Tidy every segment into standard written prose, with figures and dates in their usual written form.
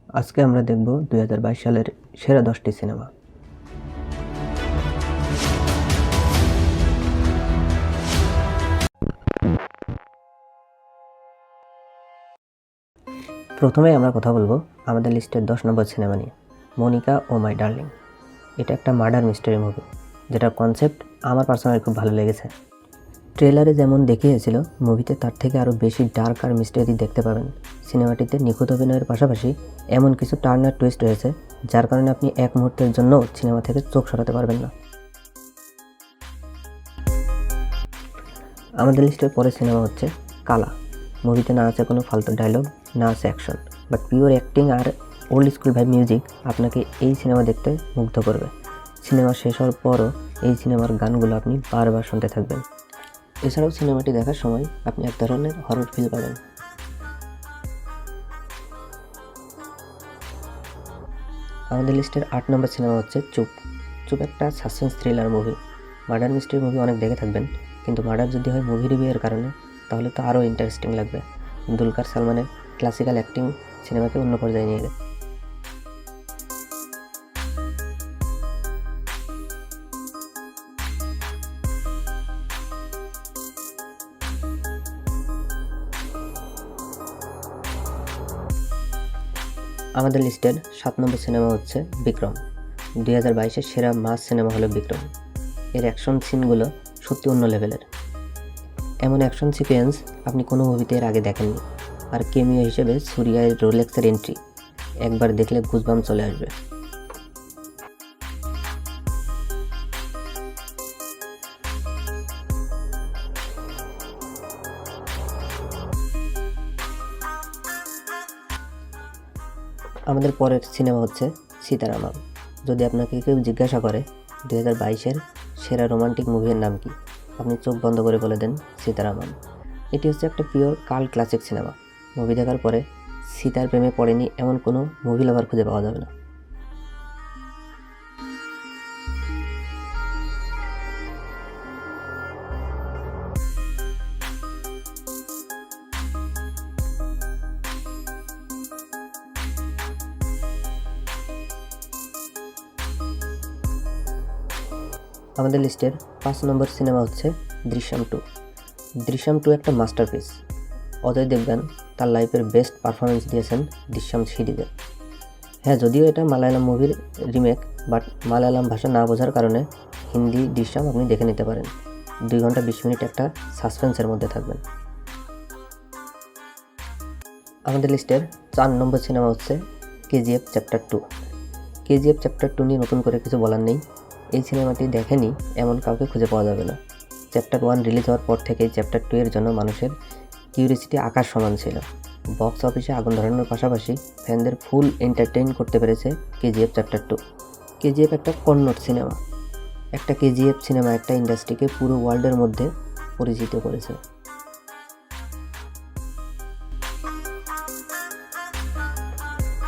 আজকে আমরা দেখব 2022 সালের সেরা 10টি সিনেমা। প্রথমে আমরা কথা বলবো আমাদের লিস্টের 10 নম্বর সিনেমা নিয়ে, মনিকা ও মাই ডার্লিং। এটা একটা মার্ডার মিস্টারি মুভি, যেটার কনসেপ্ট আমার পার্সোনালি খুব ভালো লেগেছে। ট্রেলারে যেমন দেখিয়েছিল, মুভিতে তার থেকে আরও বেশি ডার্ক আর মিস্টারি দেখতে পাবেন। সিনেমাটিতে নিখুঁত অভিনয়ের পাশাপাশি এমন কিছু টার্ন আর টুইস্ট রয়েছে, যার কারণে আপনি এক মুহূর্তের জন্য সিনেমা থেকে চোখ সরাতে পারবেন না। আমাদের লিস্টের পরের সিনেমা হচ্ছে কালা। মুভিতে না আছে কোনো ফালতু ডায়লগ, না আছে অ্যাকশন, বাট পিওর অ্যাক্টিং আর ওল্ড স্কুল ভাইব মিউজিক আপনাকে এই সিনেমা দেখতে মুগ্ধ করবে। সিনেমা শেষ হওয়ার পরও এই সিনেমার গানগুলো আপনি বারবার শুনতে থাকবেন। এছাড়াও সিনেমাটি দেখার সময় আপনি এক ধরনের হরর ফিল পাবেন। আমাদের লিস্টের 8 নম্বর সিনেমা হচ্ছে চুপ। চুপ একটা suspense thriller movie. Murder mystery movie অনেক দেখে থাকবেন, কিন্তু মার্ডার যদি হয় মুভি রিভিউয়ের কারণে, তাহলে তো আরও ইন্টারেস্টিং লাগবে। দুলকার সালমানের ক্লাসিক্যাল অ্যাক্টিং সিনেমাকে অন্য পর্যায়ে নিয়ে যায়। আমাদের লিস্টের 7 নম্বর সিনেমা হচ্ছে বিক্রম। 2022-এর সেরা মাস সিনেমা হলো বিক্রম। এর অ্যাকশন সিনগুলো সত্যি অন্য লেভেলের। এমন অ্যাকশন সিকোয়েন্স আপনি কোনো মুভিতে এর আগে দেখেননি। আর কেমিও হিসেবে সুরিয়ার রোলেক্সের এন্ট্রি একবার দেখলে গুজবাম্প চলে আসবে। আমাদের পরের সিনেমা হচ্ছে সীতারামম। যদি আপনাকে কেউ জিজ্ঞাসা করে 2022-এর সেরা রোমান্টিক মুভির নাম কি, আপনি চোখ বন্ধ করে বলে দেন সীতারামম। এটি হচ্ছে একটা pure cult classic cinema. Movie দেখার পরে সীতার প্রেমে পড়েনি এমন কোনো মুভি লাভার খুঁজে পাওয়া যাবে না। আমাদের লিস্টের 5 নম্বর সিনেমা হচ্ছে দৃশ্যম 2। দৃশ্যম 2 একটা মাস্টারপিস। অজয় দেবগন তার লাইফের বেস্ট পারফরমেন্স দিয়েছেন দৃশ্যম সিরিজে। হ্যাঁ, যদিও এটা মালায়ালাম মুভির রিমেক, বাট মালায়ালাম ভাষা না বোঝার কারণে হিন্দি দৃশ্যম আপনি দেখে নিতে পারেন। 2 ঘন্টা 20 মিনিট একটা সাসপেন্সের মধ্যে থাকবেন। আমাদের লিস্টের 4 নম্বর সিনেমা হচ্ছে কেজিএফ চ্যাপ্টার 2। কেজিএফ চ্যাপ্টার 2 নিয়ে নতুন করে কিছু বলার নেই। এই সিনেমাটি দেখেনি এমন কাউকে খুঁজে পাওয়া যাবে না। চ্যাপ্টার 1 রিলিজ হওয়ার পর থেকে চ্যাপ্টার 2 এর জন্য মানুষের কিউরিয়াসিটি আকাশ সমান ছিল। বক্স অফিসে আগুন ধরানোর পাশাপাশি ফ্যানদের ফুল এন্টারটেইন করতে পেরেছে কেজিএফ চ্যাপ্টার 2। কেজিএফ একটা কন্নড় সিনেমা। একটা কেজিএফ সিনেমা একটা ইন্ডাস্ট্রিকে পুরো ওয়ার্ল্ডের মধ্যে পরিচিত করেছে।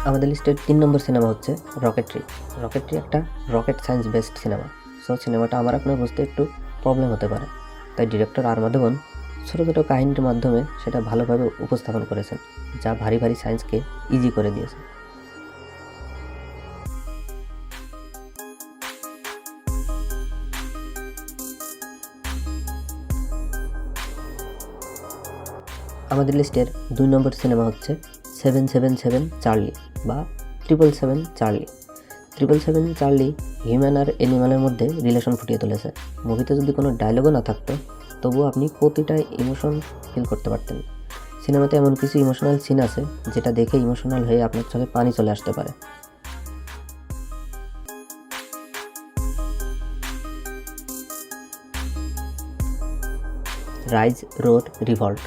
আমাদের লিস্টের 3 নম্বর সিনেমা হচ্ছে রকেট্রি। রকেট্রি একটা rocket science based cinema. So সিনেমাটা আমার আপনার বুঝতে একটু প্রবলেম হতে পারে, তাই ডিরেক্টর আর মাধবন ছোটো ছোটো কাহিনীর মাধ্যমে সেটা ভালোভাবে উপস্থাপন করেছেন, যা ভারী ভারী সায়েন্সকে ইজি করে দিয়েছে। আমাদের লিস্টের 2 নম্বর সিনেমা হচ্ছে 777 চার্লি বা 777 চার্লি। 777 চার্লি হিউম্যান আর অ্যানিমালের মধ্যে রিলেশন ফুটিয়ে তুলেছে। মুভিতে যদি কোনো ডায়লগও না থাকতো, তবুও আপনি প্রতিটা ইমোশন ফিল করতে পারতেন। সিনেমাতে এমন কিছু ইমোশনাল সিন আছে যেটা দেখে ইমোশনাল হয়ে আপনার চোখে পানি চলে আসতে পারে। Rise roar revolt.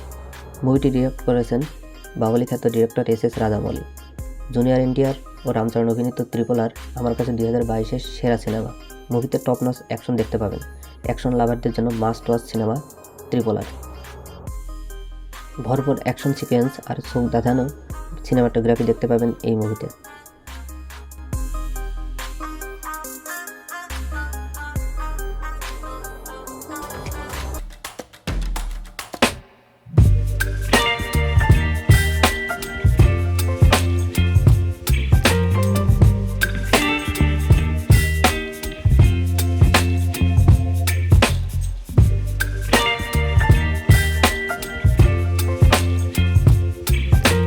মুভিটি ডিরেক্ট করেছেন বাঙালি খ্যাত director S Rajamouli. Junior NTR ও রামচরণ অভিনীত ত্রিপোলার আমার কাছে 2022-এর সেরা সিনেমা। মুভিতে টপ নচ অ্যাকশন দেখতে পাবেন। অ্যাকশন লাভারদের জন্য মাস্ট ওয়াচ সিনেমা ত্রিপোলার। ভরপুর অ্যাকশন সিকোয়েন্স আর চোখ ধাঁধানো সিনেমাটোগ্রাফি দেখতে পাবেন এই মুভিতে।